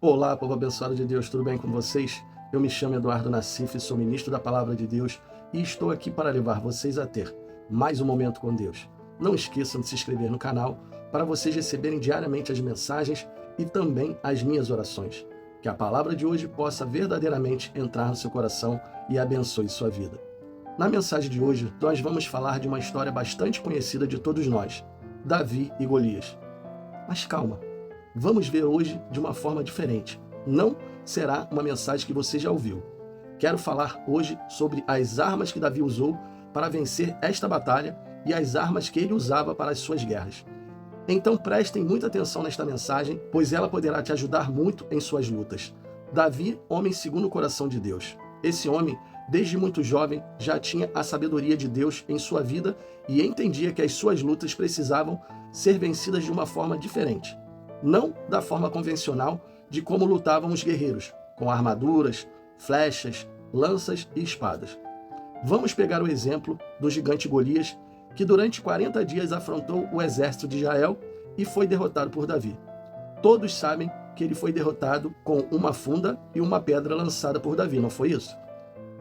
Olá, povo abençoado de Deus, tudo bem com vocês? Eu me chamo Eduardo Nassif, sou ministro da Palavra de Deus e estou aqui para levar vocês a ter mais um momento com Deus. Não esqueçam de se inscrever no canal para vocês receberem diariamente as mensagens e também as minhas orações. Que a palavra de hoje possa verdadeiramente entrar no seu coração e abençoe sua vida. Na mensagem de hoje, nós vamos falar de uma história bastante conhecida de todos nós, Davi e Golias. Mas calma, vamos ver hoje de uma forma diferente. Não será uma mensagem que você já ouviu. Quero falar hoje sobre as armas que Davi usou para vencer esta batalha e as armas que ele usava para as suas guerras. Então prestem muita atenção nesta mensagem, pois ela poderá te ajudar muito em suas lutas. Davi, homem segundo o coração de Deus. Esse homem, desde muito jovem, já tinha a sabedoria de Deus em sua vida e entendia que as suas lutas precisavam ser vencidas de uma forma diferente. Não da forma convencional de como lutavam os guerreiros, com armaduras, flechas, lanças e espadas. Vamos pegar o exemplo do gigante Golias, que durante 40 dias afrontou o exército de Israel e foi derrotado por Davi. Todos sabem que ele foi derrotado com uma funda e uma pedra lançada por Davi, não foi isso?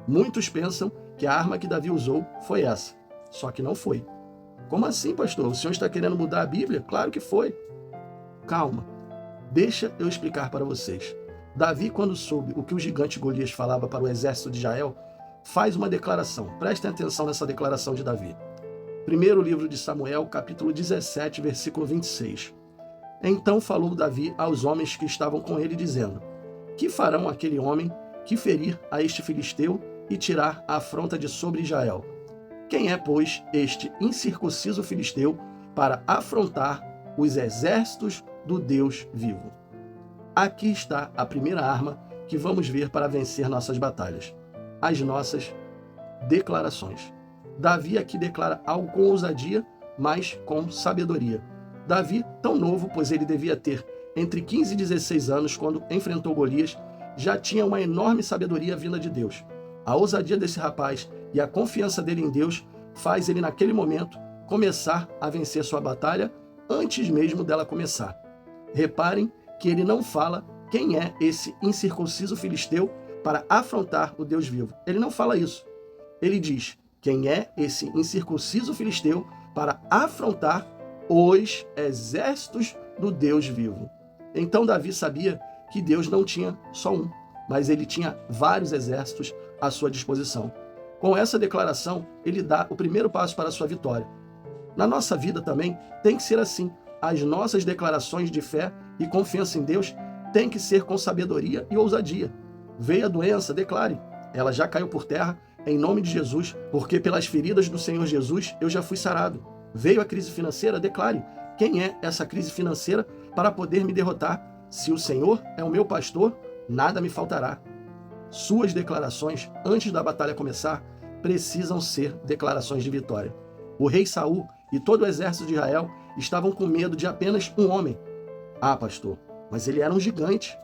Muitos pensam que a arma que Davi usou foi essa, só que não foi. Como assim, pastor? O senhor está querendo mudar a Bíblia? Claro que foi. Calma, deixa eu explicar para vocês. Davi, quando soube o que o gigante Golias falava para o exército de Israel, faz uma declaração. Prestem atenção nessa declaração de Davi. Primeiro livro de Samuel, capítulo 17, versículo 26. Então falou Davi aos homens que estavam com ele, dizendo: Que farão aquele homem que ferir a este filisteu e tirar a afronta de sobre Israel? Quem é, pois, este incircunciso filisteu para afrontar os exércitos do Deus vivo? Aqui está a primeira arma que vamos ver para vencer nossas batalhas: as nossas declarações. Davi aqui declara algo com ousadia, mas com sabedoria. Davi, tão novo, pois ele devia ter entre 15 e 16 anos quando enfrentou Golias, já tinha uma enorme sabedoria vinda de Deus. A ousadia desse rapaz e a confiança dele em Deus faz ele, naquele momento, começar a vencer sua batalha antes mesmo dela começar. Reparem que ele não fala quem é esse incircunciso filisteu para afrontar o Deus vivo. Ele não fala isso. Ele diz: quem é esse incircunciso filisteu para afrontar os exércitos do Deus vivo? Então Davi sabia que Deus não tinha só um, mas ele tinha vários exércitos à sua disposição. Com essa declaração, ele dá o primeiro passo para a sua vitória. Na nossa vida também tem que ser assim. As nossas declarações de fé e confiança em Deus têm que ser com sabedoria e ousadia. Veio a doença, declare: ela já caiu por terra, em nome de Jesus, porque pelas feridas do Senhor Jesus eu já fui sarado. Veio a crise financeira, declare: quem é essa crise financeira para poder me derrotar? Se o Senhor é o meu pastor, nada me faltará. Suas declarações, antes da batalha começar, precisam ser declarações de vitória. O rei Saul e todo o exército de Israel estavam com medo de apenas um homem. Ah, pastor, mas ele era um gigante.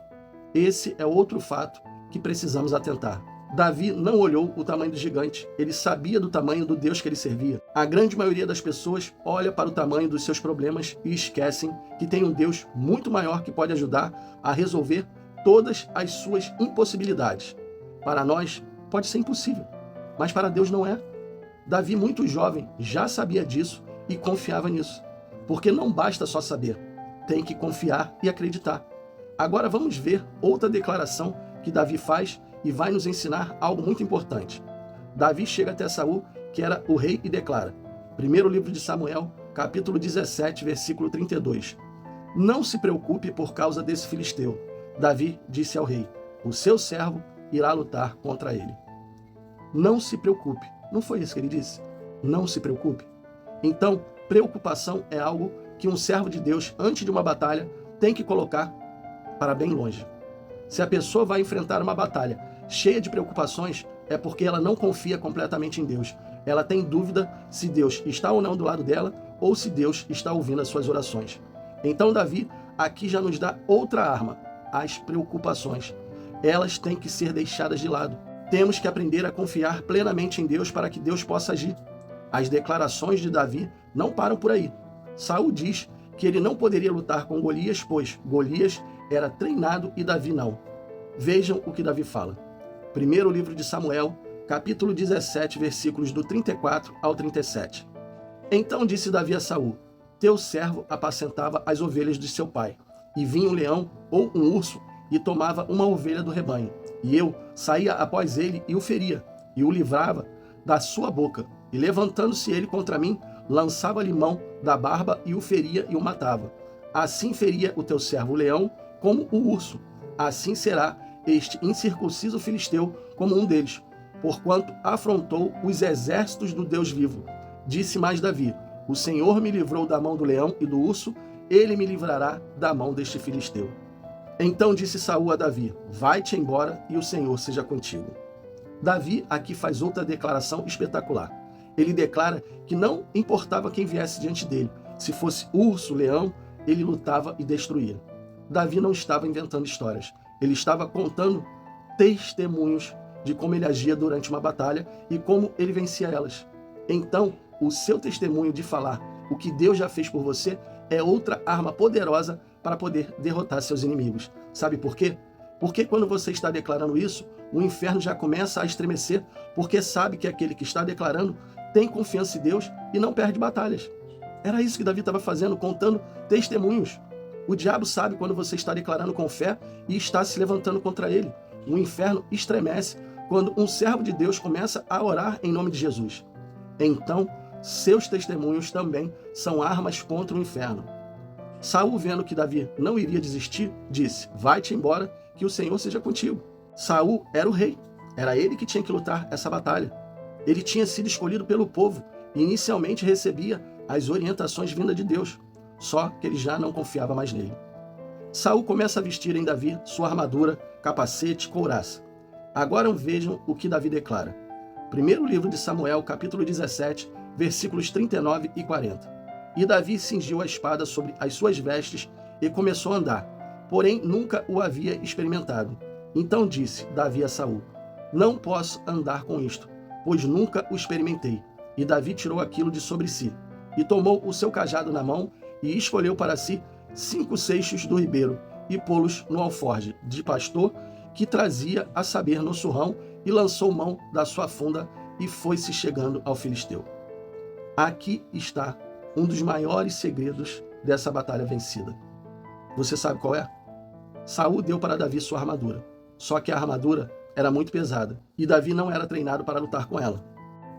Esse é outro fato que precisamos atentar. Davi não olhou o tamanho do gigante, ele sabia do tamanho do Deus que ele servia. A grande maioria das pessoas olha para o tamanho dos seus problemas e esquecem que tem um Deus muito maior que pode ajudar a resolver todas as suas impossibilidades. Para nós, pode ser impossível, mas para Deus não é. Davi, muito jovem, já sabia disso e confiava nisso. Porque não basta só saber, tem que confiar e acreditar. Agora vamos ver outra declaração que Davi faz e vai nos ensinar algo muito importante. Davi chega até Saul, que era o rei, e declara. Primeiro livro de Samuel, capítulo 17, versículo 32. Não se preocupe por causa desse filisteu. Davi disse ao rei: o seu servo irá lutar contra ele. Não se preocupe. Não foi isso que ele disse? Não se preocupe. Então, preocupação é algo que um servo de Deus, antes de uma batalha, tem que colocar para bem longe. Se a pessoa vai enfrentar uma batalha cheia de preocupações, é porque ela não confia completamente em Deus. Ela tem dúvida se Deus está ou não do lado dela, ou se Deus está ouvindo as suas orações. Então Davi aqui já nos dá outra arma: as preocupações. Elas têm que ser deixadas de lado. Temos que aprender a confiar plenamente em Deus para que Deus possa agir. As declarações de Davi não param por aí. Saul diz que ele não poderia lutar com Golias, pois Golias era treinado e Davi não. Vejam o que Davi fala. Primeiro livro de Samuel, capítulo 17, versículos do 34 ao 37. Então disse Davi a Saul: teu servo apacentava as ovelhas de seu pai, e vinha um leão ou um urso e tomava uma ovelha do rebanho. E eu saía após ele e o feria, e o livrava da sua boca. E levantando-se ele contra mim, lançava-lhe mão da barba e o feria e o matava. Assim feria o teu servo o leão como o urso. Assim será este incircunciso filisteu como um deles, porquanto afrontou os exércitos do Deus vivo. Disse mais Davi: o Senhor me livrou da mão do leão e do urso, ele me livrará da mão deste filisteu. Então disse Saul a Davi: vai-te embora e o Senhor seja contigo. Davi aqui faz outra declaração espetacular. Ele declara que não importava quem viesse diante dele. Se fosse urso, leão, ele lutava e destruía. Davi não estava inventando histórias. Ele estava contando testemunhos de como ele agia durante uma batalha e como ele vencia elas. Então, o seu testemunho de falar o que Deus já fez por você é outra arma poderosa para poder derrotar seus inimigos. Sabe por quê? Porque quando você está declarando isso, o inferno já começa a estremecer, porque sabe que aquele que está declarando tem confiança em Deus e não perde batalhas. Era isso que Davi estava fazendo, contando testemunhos. O diabo sabe quando você está declarando com fé e está se levantando contra ele. O inferno estremece quando um servo de Deus começa a orar em nome de Jesus. Então, seus testemunhos também são armas contra o inferno. Saul, vendo que Davi não iria desistir, disse: vai-te embora, que o Senhor seja contigo. Saul era o rei, era ele que tinha que lutar essa batalha. Ele tinha sido escolhido pelo povo e inicialmente recebia as orientações vindas de Deus, só que ele já não confiava mais nele. Saul começa a vestir em Davi sua armadura, capacete, couraça. Agora vejam o que Davi declara. Primeiro livro de Samuel, capítulo 17, versículos 39 e 40. E Davi cingiu a espada sobre as suas vestes e começou a andar, porém nunca o havia experimentado. Então disse Davi a Saul: não posso andar com isto, pois nunca o experimentei. E Davi tirou aquilo de sobre si, e tomou o seu cajado na mão, e escolheu para si 5 seixos do ribeiro, e pô-los no alforje de pastor, que trazia, a saber, no surrão, e lançou mão da sua funda, e foi-se chegando ao filisteu. Aqui está um dos maiores segredos dessa batalha vencida. Você sabe qual é? Saul deu para Davi sua armadura, só que a armadura era muito pesada, e Davi não era treinado para lutar com ela.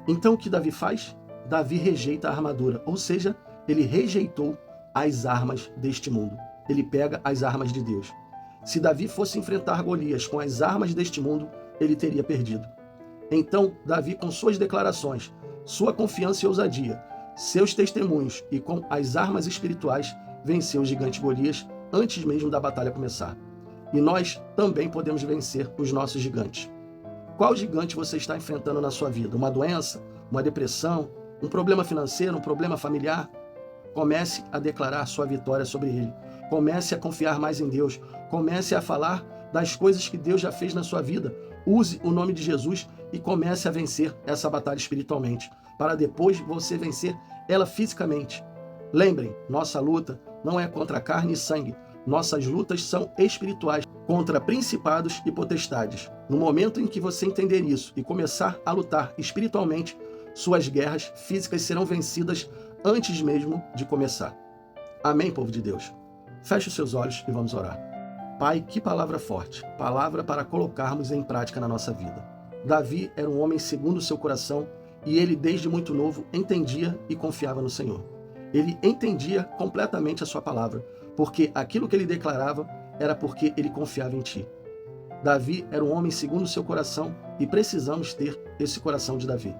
Então o que Davi faz? Davi rejeita a armadura, ou seja, ele rejeitou as armas deste mundo. Ele pega as armas de Deus. Se Davi fosse enfrentar Golias com as armas deste mundo, ele teria perdido. Então, Davi, com suas declarações, sua confiança e ousadia, seus testemunhos e com as armas espirituais, venceu o gigante Golias antes mesmo da batalha começar. E nós também podemos vencer os nossos gigantes. Qual gigante você está enfrentando na sua vida? Uma doença? Uma depressão? Um problema financeiro? Um problema familiar? Comece a declarar sua vitória sobre ele. Comece a confiar mais em Deus. Comece a falar das coisas que Deus já fez na sua vida. Use o nome de Jesus e comece a vencer essa batalha espiritualmente, para depois você vencer ela fisicamente. Lembrem, nossa luta não é contra carne e sangue. Nossas lutas são espirituais, contra principados e potestades. No momento em que você entender isso e começar a lutar espiritualmente, suas guerras físicas serão vencidas antes mesmo de começar. Amém, povo de Deus? Feche os seus olhos e vamos orar. Pai, que palavra forte, palavra para colocarmos em prática na nossa vida. Davi era um homem segundo o seu coração e ele, desde muito novo, entendia e confiava no Senhor. Ele entendia completamente a sua palavra, porque aquilo que ele declarava era porque ele confiava em ti. Davi era um homem segundo o seu coração e precisamos ter esse coração de Davi.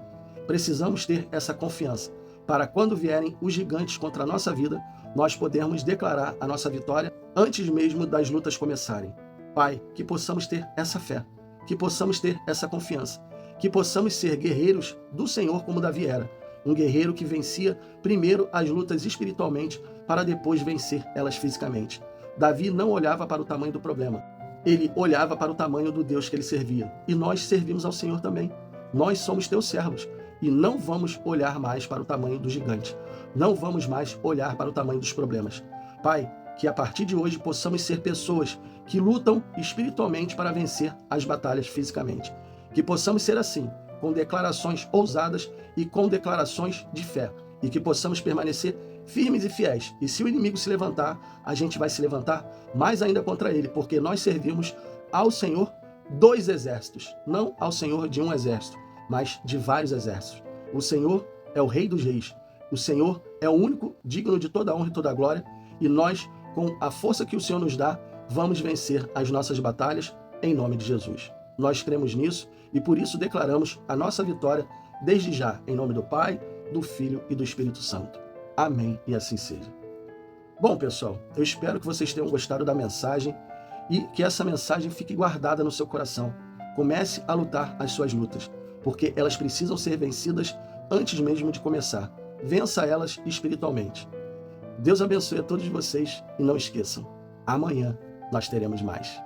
Precisamos ter essa confiança para quando vierem os gigantes contra a nossa vida, nós podermos declarar a nossa vitória antes mesmo das lutas começarem. Pai, que possamos ter essa fé, que possamos ter essa confiança, que possamos ser guerreiros do Senhor como Davi era, um guerreiro que vencia primeiro as lutas espiritualmente para depois vencer elas fisicamente. Davi não olhava para o tamanho do problema, ele olhava para o tamanho do Deus que ele servia. E nós servimos ao Senhor também. Nós somos teus servos e não vamos olhar mais para o tamanho do gigante. Não vamos mais olhar para o tamanho dos problemas. Pai, que a partir de hoje possamos ser pessoas que lutam espiritualmente para vencer as batalhas fisicamente. Que possamos ser assim, com declarações ousadas e com declarações de fé. E que possamos permanecer firmes e fiéis. E se o inimigo se levantar, a gente vai se levantar mais ainda contra ele, porque nós servimos ao Senhor dos exércitos, não ao Senhor de um exército, mas de vários exércitos. O Senhor é o Rei dos Reis. O Senhor é o único digno de toda a honra e toda a glória. E nós, com a força que o Senhor nos dá, vamos vencer as nossas batalhas em nome de Jesus. Nós cremos nisso e por isso declaramos a nossa vitória desde já, em nome do Pai, do Filho e do Espírito Santo. Amém e assim seja. Bom, pessoal, eu espero que vocês tenham gostado da mensagem e que essa mensagem fique guardada no seu coração. Comece a lutar as suas lutas, porque elas precisam ser vencidas antes mesmo de começar. Vença elas espiritualmente. Deus abençoe a todos vocês e não esqueçam, amanhã nós teremos mais.